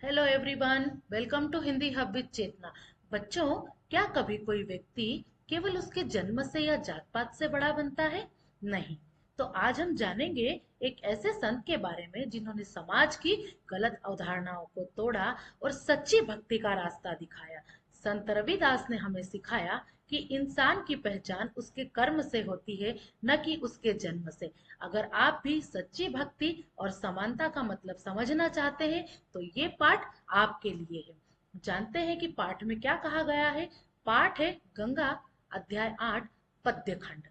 Hello everyone, welcome to Hindi hub with Chetna. बच्चों, क्या कभी कोई व्यक्ति केवल उसके जन्म से या जात पात से बड़ा बनता है? नहीं। तो आज हम जानेंगे एक ऐसे संत के बारे में जिन्होंने समाज की गलत अवधारणाओं को तोड़ा और सच्ची भक्ति का रास्ता दिखाया। संत रविदास ने हमें सिखाया कि इंसान की पहचान उसके कर्म से होती है, न कि उसके जन्म से। अगर आप भी सच्ची भक्ति और समानता का मतलब समझना चाहते हैं तो ये पाठ आपके लिए है। जानते हैं कि पाठ में क्या कहा गया है। पाठ है गंगा, अध्याय 8, पद्य खंड,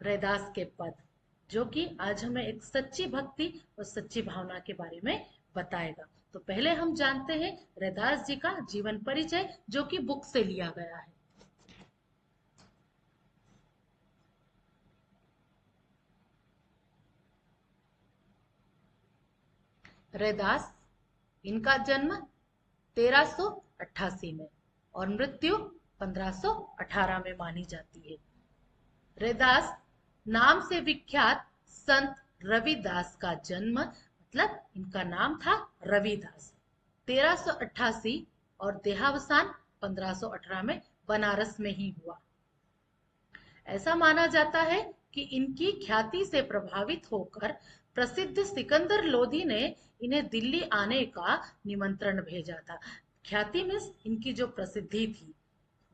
रैदास के पद, जो कि आज हमें एक सच्ची भक्ति और सच्ची भावना के बारे में बताएगा। तो पहले हम जानते हैं रैदास जी का जीवन परिचय, जो कि बुक से लिया गया है। रैदास, इनका जन्म 1388 में और मृत्यु 1518 में मानी जाती है। रैदास नाम से विख्यात संत रविदास का जन्म, मतलब इनका नाम था रविदास, 1388 और देहावसान 1518 में बनारस में ही हुआ। ऐसा माना जाता है कि इनकी ख्याति से प्रभावित होकर प्रसिद्ध सिकंदर लोधी ने इन्हें दिल्ली आने का निमंत्रण भेजा था। ख्याति मीन्स इनकी जो प्रसिद्धि थी,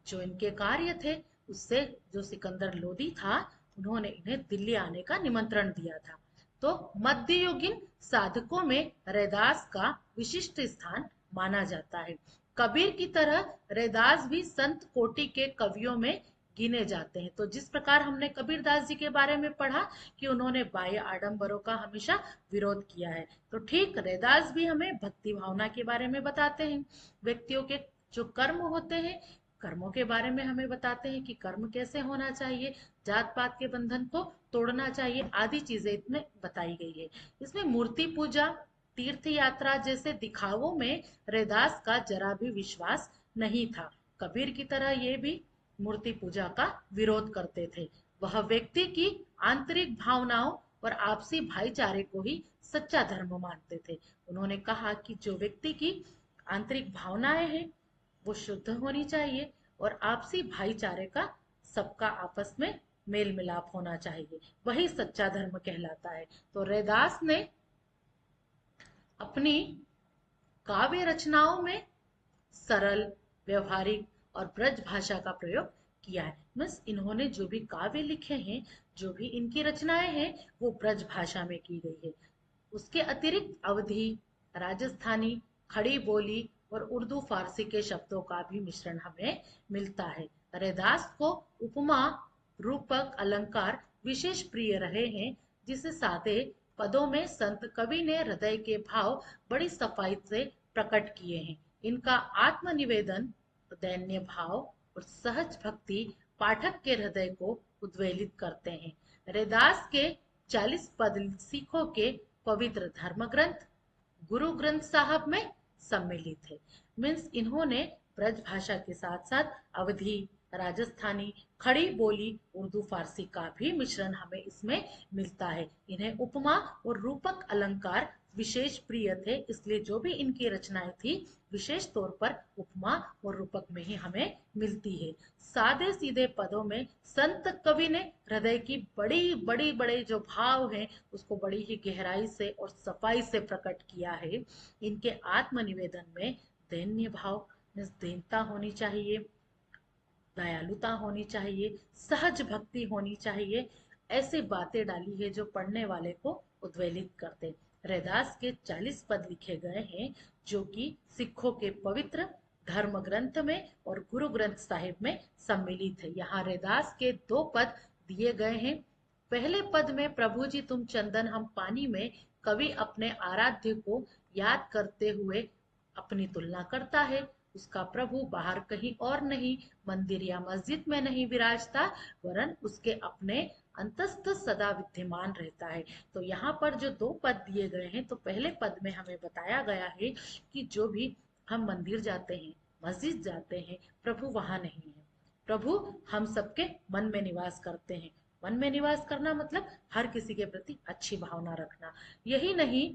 जो इनके कार्य थे, उससे जो सिकंदर लोधी था, उन्होंने इन्हें दिल्ली आने का निमंत्रण दिया था। तो मध्ययुगीन साधकों में रैदास का विशिष्ट स्थान माना जाता है। कबीर की तरह रैदास भी संत कोटि के कवियों में गिने जाते हैं। तो जिस प्रकार हमने कबीरदास जी के बारे में पढ़ा कि उन्होंने बाह्य आडंबरों का हमेशा विरोध किया है, तो ठीक रैदास भी हमें भक्ति भावना के बारे में बताते हैं। व्यक्तियों के जो कर्म होते हैं, कर्मों के बारे में हमें बताते हैं कि कर्म कैसे होना चाहिए, जात पात के बंधन को तोड़ना चाहिए, आदि चीजें इसमें बताई गई है। इसमें मूर्ति पूजा, तीर्थ यात्रा जैसे दिखावों में रैदास का जरा भी विश्वास नहीं था। कबीर की तरह ये भी मूर्ति पूजा का विरोध करते थे। वह व्यक्ति की आंतरिक भावनाओं और आपसी भाईचारे को ही सच्चा धर्म मानते थे। उन्होंने कहा कि जो व्यक्ति की आंतरिक भावनाएं हैं वो शुद्ध होनी चाहिए और आपसी भाईचारे का, सबका आपस में मेल मिलाप होना चाहिए, वही सच्चा धर्म कहलाता है। तो रैदास ने अपनी काव्य रचनाओं में सरल, व्यवहारिक और ब्रज भाषा का प्रयोग किया है। मीन्स इन्होंने जो भी काव्य लिखे हैं, जो भी इनकी रचनाएं हैं, वो ब्रज भाषा में की गई है। उसके अतिरिक्त अवधी, राजस्थानी, खड़ी बोली और उर्दू फारसी के शब्दों का भी मिश्रण हमें मिलता है। रैदास को उपमा, रूपक, अलंकार विशेष प्रिय रहे हैं, जिसे सादे पदों में संत कवि ने हृदय के भाव बड़ी सफाई से प्रकट किए हैं। इनका आत्मनिवेदन, दैन्य भाव और सहज भक्ति पाठक के हृदय को उद्वेलित करते हैं। रैदास के 40 पद सिखों के पवित्र धर्म ग्रंथ गुरु ग्रंथ साहब में सम्मिलित है। मीन्स इन्होंने ब्रज भाषा के साथ साथ अवधी, राजस्थानी, खड़ी बोली, उर्दू फारसी का भी मिश्रण हमें इसमें मिलता है। इन्हें उपमा और रूपक अलंकार विशेष प्रिय थे, इसलिए जो भी इनकी रचनाएं थी, विशेष तौर पर उपमा और रूपक में ही हमें मिलती है। सादे सीधे पदों में संत कवि ने हृदय की बड़ी बड़ी बड़े जो भाव हैं, उसको बड़ी ही गहराई से और सफाई से प्रकट किया है। इनके आत्मनिवेदन में दैन्य भाव, दीनता होनी चाहिए, दयालुता होनी चाहिए, सहज भक्ति होनी चाहिए, ऐसी बातें डाली है जो पढ़ने वाले को उद्वेलित करते। रैदास के 40 पद लिखे गए हैं, जो कि सिखों के पवित्र धर्म ग्रंथ में और गुरु ग्रंथ साहिब में सम्मिलित है। यहाँ रैदास के 2 पद दिए गए हैं। पहले पद में प्रभु जी तुम चंदन हम पानी में कवि अपने आराध्य को याद करते हुए अपनी तुलना करता है। उसका प्रभु बाहर कहीं और नहीं, मंदिर या मस्जिद में नहीं विराजता, वरन उसके अपने अंतस्थ सदा विद्यमान रहता है। तो यहाँ पर जो 2 पद दिए गए हैं, तो पहले पद में हमें बताया गया है कि जो भी हम मंदिर जाते हैं, मस्जिद जाते हैं, प्रभु वहां नहीं है। प्रभु हम सबके मन में निवास करते हैं। मन में निवास करना मतलब हर किसी के प्रति अच्छी भावना रखना। यही नहीं,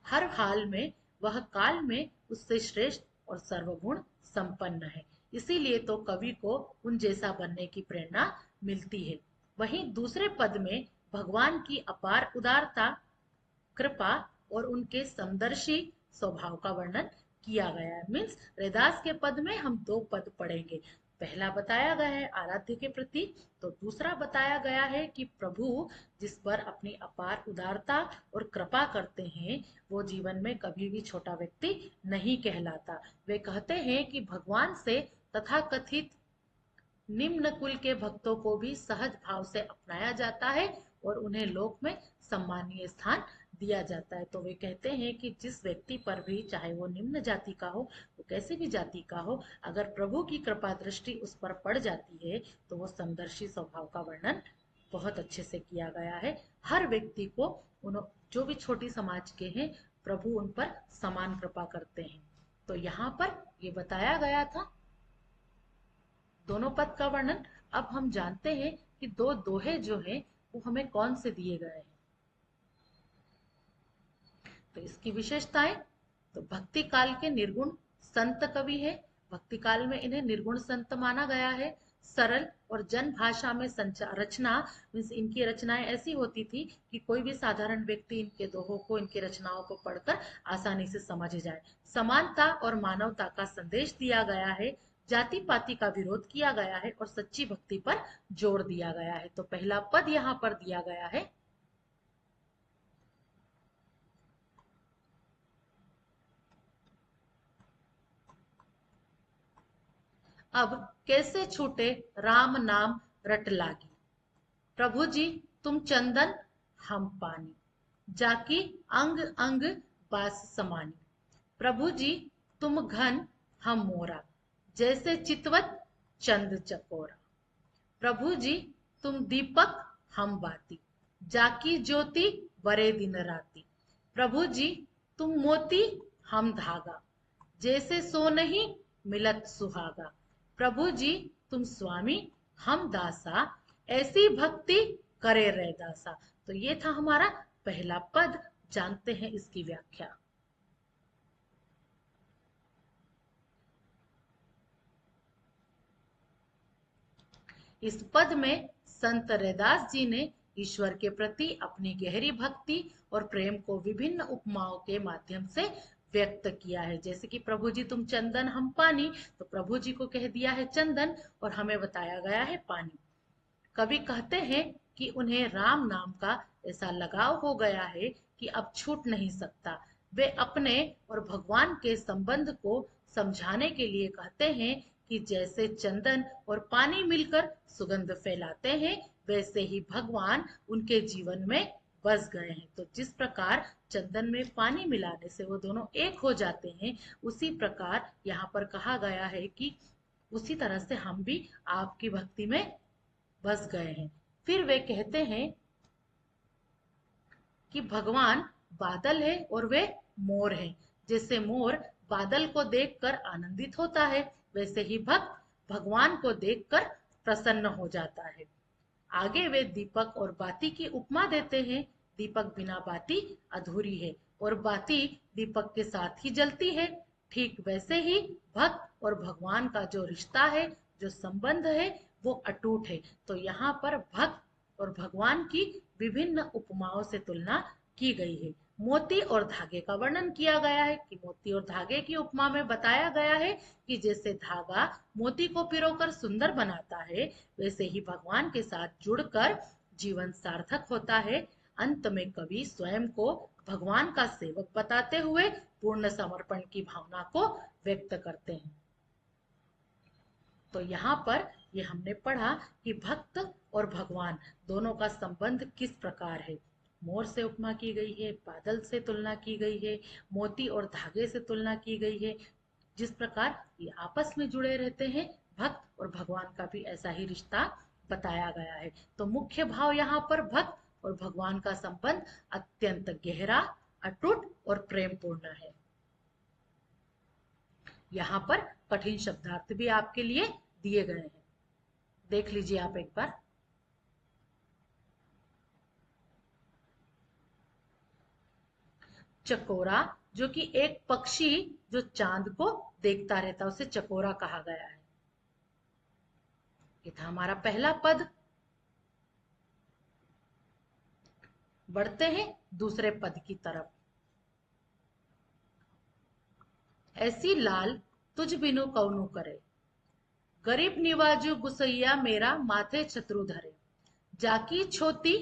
हर हाल में वह काल में उससे श्रेष्ठ और सर्वगुण संपन्न है। इसीलिए तो कवि को उन जैसा बनने की प्रेरणा मिलती है। वहीं दूसरे पद में भगवान की अपार उदारता, कृपा और उनके समदर्शी स्वभाव का वर्णन किया गया है। मीन्स रैदास के पद में हम दो पद पढ़ेंगे। पहला बताया गया है आराध्य के प्रति, तो दूसरा बताया गया है कि प्रभु जिस पर अपनी अपार उदारता और कृपा करते हैं वो जीवन में कभी भी छोटा व्यक्ति नहीं कहलाता। वे कहते हैं कि भगवान से तथाकथित निम्न कुल के भक्तों को भी सहज भाव से अपनाया जाता है और उन्हें लोक में सम्मानीय स्थान दिया जाता है। तो वे कहते हैं कि जिस व्यक्ति पर भी, चाहे वो निम्न जाति का हो, वो कैसी भी जाति का हो, अगर प्रभु की कृपा दृष्टि उस पर पड़ जाती है तो वो समदर्शी स्वभाव का वर्णन बहुत अच्छे से किया गया है। हर व्यक्ति को, जो भी छोटी समाज के हैं, प्रभु उन पर समान कृपा करते हैं। तो यहाँ पर ये बताया गया था दोनों पद का वर्णन। अब हम जानते हैं कि दो दोहे जो हैं वो हमें कौन से दिए गए हैं। तो इसकी विशेषताएं, तो भक्ति काल के निर्गुण संत कवि है। भक्ति काल में इन्हें निर्गुण संत माना गया है। सरल और जन भाषा में संचार रचना, मीन्स इनकी रचनाएं ऐसी होती थी कि कोई भी साधारण व्यक्ति इनके दोहों को, इनकी रचनाओं को पढ़कर आसानी से समझ जाए। समानता और मानवता का संदेश दिया गया है। जाति पाति का विरोध किया गया है और सच्ची भक्ति पर जोर दिया गया है। तो पहला पद यहाँ पर दिया गया है। अब कैसे छूटे राम नाम रट लागी, प्रभु जी तुम चंदन हम पानी, जाकी अंग अंग बास समानी, प्रभु जी तुम घन हम मोरा, जैसे चितवत चंद चकोरा, प्रभु जी तुम दीपक हम बाती, जाकी ज्योति बरे दिन राती, प्रभु जी तुम मोती हम धागा, जैसे सो नहीं मिलत सुहागा, प्रभु जी तुम स्वामी हम दासा, ऐसी भक्ति करे रैदासा। तो ये था हमारा पहला पद। जानते हैं इसकी व्याख्या। इस पद में संत रैदास जी ने ईश्वर के प्रति अपनी गहरी भक्ति और प्रेम को विभिन्न उपमाओं के माध्यम से व्यक्त किया है। जैसे कि प्रभु जी तुम चंदन हम पानी, तो प्रभु जी को कह दिया है चंदन और हमें बताया गया है पानी। कवि कहते हैं कि उन्हें राम नाम का ऐसा लगाव हो गया है कि अब छूट नहीं सकता। वे अपने और भगवान के संबंध को समझाने के लिए कहते हैं कि जैसे चंदन और पानी मिलकर सुगंध फैलाते हैं, वैसे ही भगवान उनके जीवन में बस गए हैं। तो जिस प्रकार चंदन में पानी मिलाने से वो दोनों एक हो जाते हैं, उसी प्रकार यहाँ पर कहा गया है कि उसी तरह से हम भी आपकी भक्ति में बस गए हैं। फिर वे कहते हैं कि भगवान बादल है और वे मोर हैं। जैसे मोर बादल को देखकर आनंदित होता है, वैसे ही भक्त भगवान को देखकर प्रसन्न हो जाता है। आगे वे दीपक और बाती की उपमा देते हैं। दीपक बिना बाती अधूरी है और बाती दीपक के साथ ही जलती है। ठीक वैसे ही भक्त और भगवान का जो रिश्ता है, जो संबंध है, वो अटूट है। तो यहाँ पर भक्त और भगवान की विभिन्न उपमाओं से तुलना की गई है। मोती और धागे का वर्णन किया गया है कि मोती और धागे की उपमा में बताया गया है कि जैसे धागा मोती को पिरोकर सुंदर बनाता है, वैसे ही भगवान के साथ जुड़कर जीवन सार्थक होता है। अंत में कवि स्वयं को भगवान का सेवक बताते हुए पूर्ण समर्पण की भावना को व्यक्त करते हैं। तो यहाँ पर ये हमने पढ़ा कि भक्त और भगवान दोनों का संबंध किस प्रकार है। मोर से उपमा की गई है, बादल से तुलना की गई है, मोती और धागे से तुलना की गई है। जिस प्रकार ये आपस में जुड़े रहते हैं, भक्त और भगवान का भी ऐसा ही रिश्ता बताया गया है। तो मुख्य भाव यहाँ पर भक्त और भगवान का संबंध अत्यंत गहरा, अटूट और प्रेमपूर्ण है। यहाँ पर कठिन शब्दार्थ भी आपके लिए दिए गए हैं, देख लीजिए आप एक बार। चकोरा, जो कि एक पक्षी जो चांद को देखता रहता, उसे चकोरा कहा गया है। ये था हमारा पहला पद। बढ़ते हैं दूसरे पद की तरफ। ऐसी लाल तुझ बिनु कौनु करे, गरीब निवाजु गुसैया मेरा माथे छत्रु धरे, जाकी छोती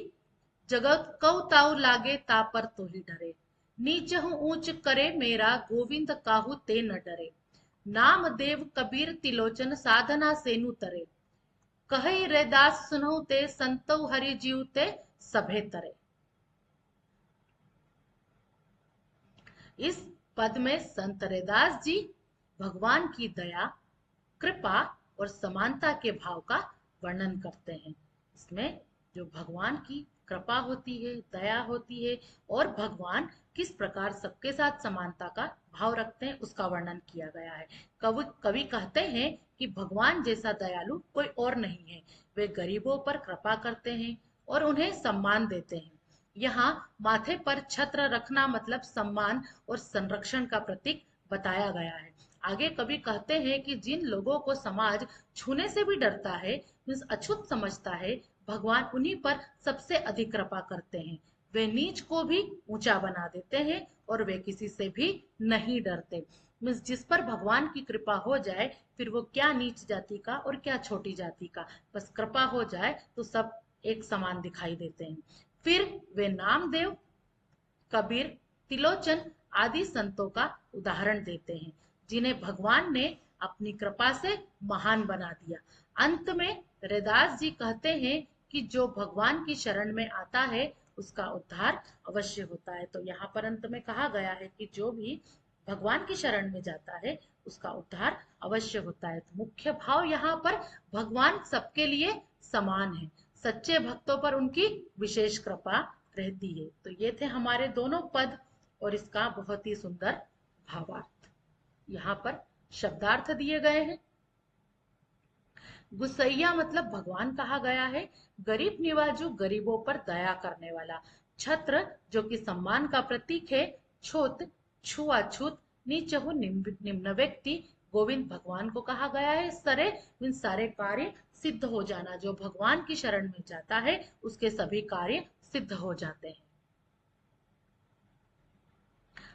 जगत कौ ताऊ लागे ता पर तो ही डरे, नीच हूँ ऊंच करे मेरा गोविंद काहू ते न डरे, नाम देव कबीर तिलोचन साधना सेनु तरे, कहि रैदास सुनहु ते संतौ हरि जीव ते सभे तरे। इस पद में संत रैदास जी भगवान की दया, कृपा और समानता के भाव का वर्णन करते हैं। इसमें जो भगवान की कृपा होती है, दया होती है, और भगवान किस प्रकार सबके साथ समानता का भाव रखते हैं, उसका वर्णन किया गया है। कवि कहते हैं कि भगवान जैसा दयालु कोई और नहीं है। वे गरीबों पर कृपा करते हैं और उन्हें सम्मान देते हैं। यहाँ माथे पर छत्र रखना मतलब सम्मान और संरक्षण का प्रतीक बताया गया है। आगे कवि कहते हैं कि जिन लोगों को समाज छूने से भी डरता है, मीन्स अछूत समझता है, भगवान उन्हीं पर सबसे अधिक कृपा करते हैं। वे नीच को भी ऊंचा बना देते हैं और वे किसी से भी नहीं डरते। मीन्स जिस पर भगवान की कृपा हो जाए, फिर वो क्या नीच जाति का और क्या छोटी जाति का, बस कृपा हो जाए तो सब एक समान दिखाई देते हैं। फिर वे नामदेव, कबीर, तिलोचन आदि संतों का उदाहरण देते हैं, जिन्हें भगवान ने अपनी कृपा से महान बना दिया। अंत में रैदास जी कहते हैं कि जो भगवान की शरण में आता है उसका उद्धार अवश्य होता है। तो यहाँ पर अंत में कहा गया है कि जो भी भगवान की शरण में जाता है उसका उद्धार अवश्य होता है। तो मुख्य भाव यहाँ पर भगवान सबके लिए समान है, सच्चे भक्तों पर उनकी विशेष कृपा रहती है। तो ये थे हमारे दोनों पद और इसका बहुत ही सुंदर भावार्थ। यहाँ पर शब्दार्थ दिए गए हैं। गुसैया मतलब भगवान कहा गया है। गरीब निवाजू गरीबों पर दया करने वाला। छत्र जो कि सम्मान का प्रतीक है। छूत छुआछूत, नीचहु निम्न व्यक्ति गोविंद भगवान को कहा गया है। सरे इन सारे कार्य सिद्ध हो जाना, जो भगवान की शरण में जाता है उसके सभी कार्य सिद्ध हो जाते हैं।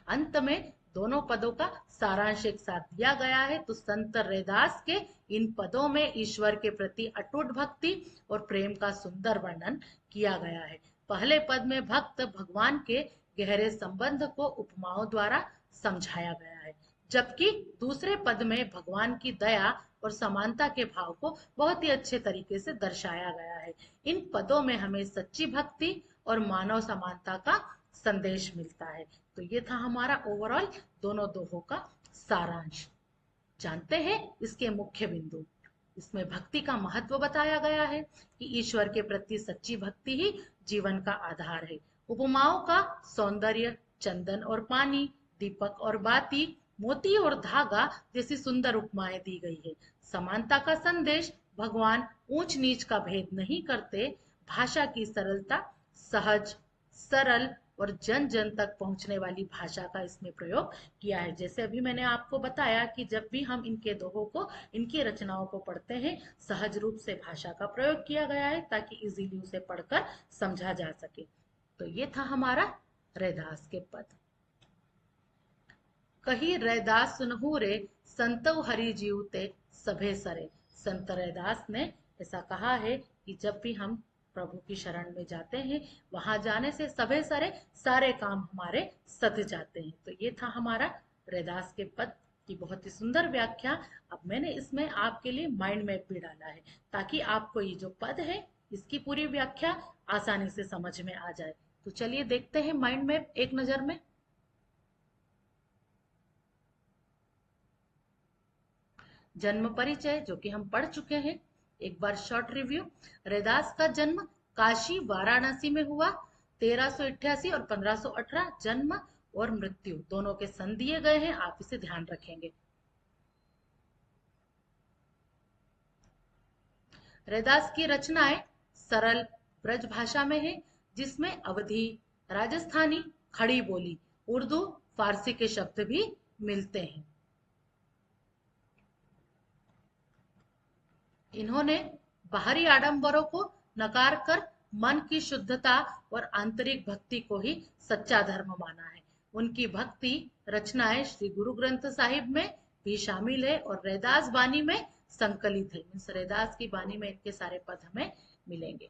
अंत में दोनों पदों का सारांश एक साथ दिया गया है। तो संत रैदास के इन पदों में ईश्वर के प्रति अटूट भक्ति और प्रेम का सुंदर वर्णन किया गया है। पहले पद में भक्त भगवान के गहरे संबंध को उपमाओं द्वारा समझाया गया है, जबकि दूसरे पद में भगवान की दया और समानता के भाव को बहुत ही अच्छे तरीके से दर्शाया गया है। इन पदों में हमें सच्ची भक्ति और मानव समानता का संदेश मिलता है। तो ये था हमारा ओवरऑल दोनों दोहों का सारांश। जानते हैं इसके मुख्य बिंदु। इसमें भक्ति का महत्व बताया गया है कि ईश्वर के प्रति सच्ची भक्ति ही जीवन का आधार है। उपमाओं का सौंदर्य, चंदन और पानी, दीपक और बाती, मोती और धागा जैसी सुंदर उपमाएं दी गई है। समानता का संदेश, भगवान ऊंच नीच का भेद नहीं करते। भाषा की सरलता, सहज, सरल और जन जन तक पहुंचने वाली भाषा का इसमें प्रयोग किया है। जैसे अभी मैंने आपको बताया कि जब भी हम इनके दोहों को, इनकी रचनाओं को पढ़ते हैं, सहज रूप से भाषा का प्रयोग किया गया है ताकि इजीली उसे पढ़कर समझा जा सके। तो ये था हमारा रैदास के पद। कही रैदास सुनहु रे, संतौ हरि जीव ते सभे सरे। संत रैदास ने ऐसा कहा है कि जब भी हम प्रभु की शरण में जाते हैं, वहां जाने से सभे सरे, सारे काम हमारे सध जाते हैं। तो ये था हमारा रैदास के पद की बहुत ही सुंदर व्याख्या। अब मैंने इसमें आपके लिए माइंड मैप भी डाला है ताकि आपको ये जो पद है इसकी पूरी व्याख्या आसानी से समझ में आ जाए। तो चलिए देखते हैं माइंड मैप एक नजर में। जन्म परिचय जो कि हम पढ़ चुके हैं, एक बार शॉर्ट रिव्यू। रैदास का जन्म काशी वाराणसी में हुआ। 1388 और 1518 जन्म और मृत्यु दोनों के सन दिए गए हैं, आप इसे ध्यान रखेंगे। रैदास की रचनाएं सरल ब्रज भाषा में है, जिसमें अवधी, राजस्थानी, खड़ी बोली, उर्दू फारसी के शब्द भी मिलते हैं। इन्होंने बाहरी आडंबरों को नकार कर मन की शुद्धता और आंतरिक भक्ति को ही सच्चा धर्म माना है। उनकी भक्ति रचनाएं श्री गुरु ग्रंथ साहिब में भी शामिल है और रैदास बानी में संकलित है। मीन्स रैदास की बानी में इनके सारे पद हमें मिलेंगे।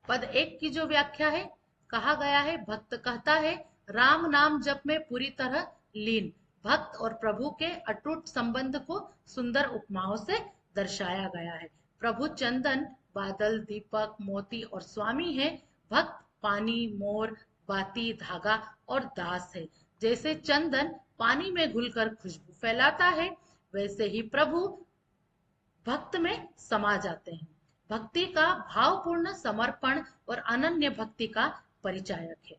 पद 1 की जो व्याख्या है, कहा गया है, भक्त कहता है राम नाम जप में पूरी तरह लीन। भक्त और प्रभु के अटूट संबंध को सुंदर उपमाओं से दर्शाया गया है। प्रभु चंदन, बादल, दीपक, मोती और स्वामी है। भक्त पानी, मोर, बाती, धागा और दास है। जैसे चंदन पानी में घुलकर खुशबू फैलाता है, वैसे ही प्रभु भक्त में समा जाते हैं। भक्ति का भावपूर्ण समर्पण और अनन्य भक्ति का परिचायक है।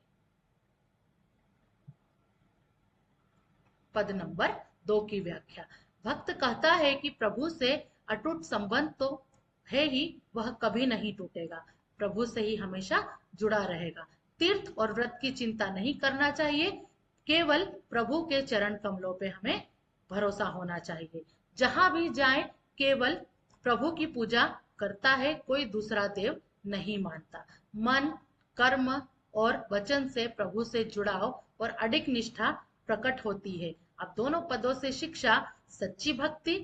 पद नंबर 2 की व्याख्या, भक्त कहता है कि प्रभु से अटूट संबंध तो है ही, वह कभी नहीं टूटेगा। प्रभु से ही हमेशा जुड़ा रहेगा। तीर्थ और व्रत की चिंता नहीं करना चाहिए, केवल प्रभु के चरण कमलों पे हमें भरोसा होना चाहिए। जहां भी जाए केवल प्रभु की पूजा करता है, कोई दूसरा देव नहीं मानता। मन, कर्म और वचन से प्रभु से जुड़ाव और अडिग निष्ठा प्रकट होती है। अब दोनों पदों से शिक्षा, सच्ची भक्ति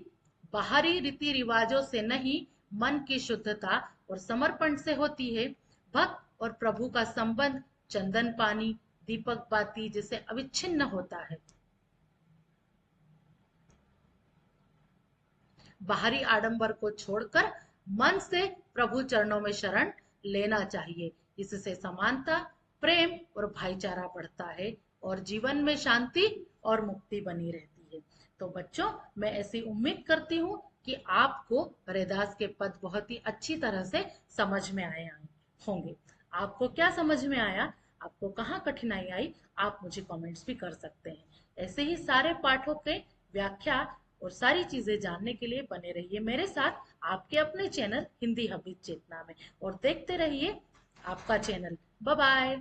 बाहरी रीति रिवाजों से नहीं, मन की शुद्धता और समर्पण से होती है। भक्त और प्रभु का संबंध चंदन पानी, दीपक बाती जैसे अविच्छिन्न होता है। बाहरी आडंबर को छोड़कर मन से प्रभु चरणों में शरण लेना चाहिए। इससे समानता, प्रेम और भाईचारा बढ़ता है और जीवन में शांति और मुक्ति बनी रहती है। तो बच्चों, मैं ऐसी उम्मीद करती हूँ कि आपको रैदास के पद बहुत ही अच्छी तरह से समझ में आए होंगे। आपको क्या समझ में आया, आपको कहाँ कठिनाई आई, आप मुझे कमेंट्स भी कर सकते हैं। ऐसे ही सारे पाठों के व्याख्या और सारी चीजें जानने के लिए बने रहिए मेरे साथ आपके अपने चैनल हिंदी हबीज चेतना में, और देखते रहिए आपका चैनल। Bye bye.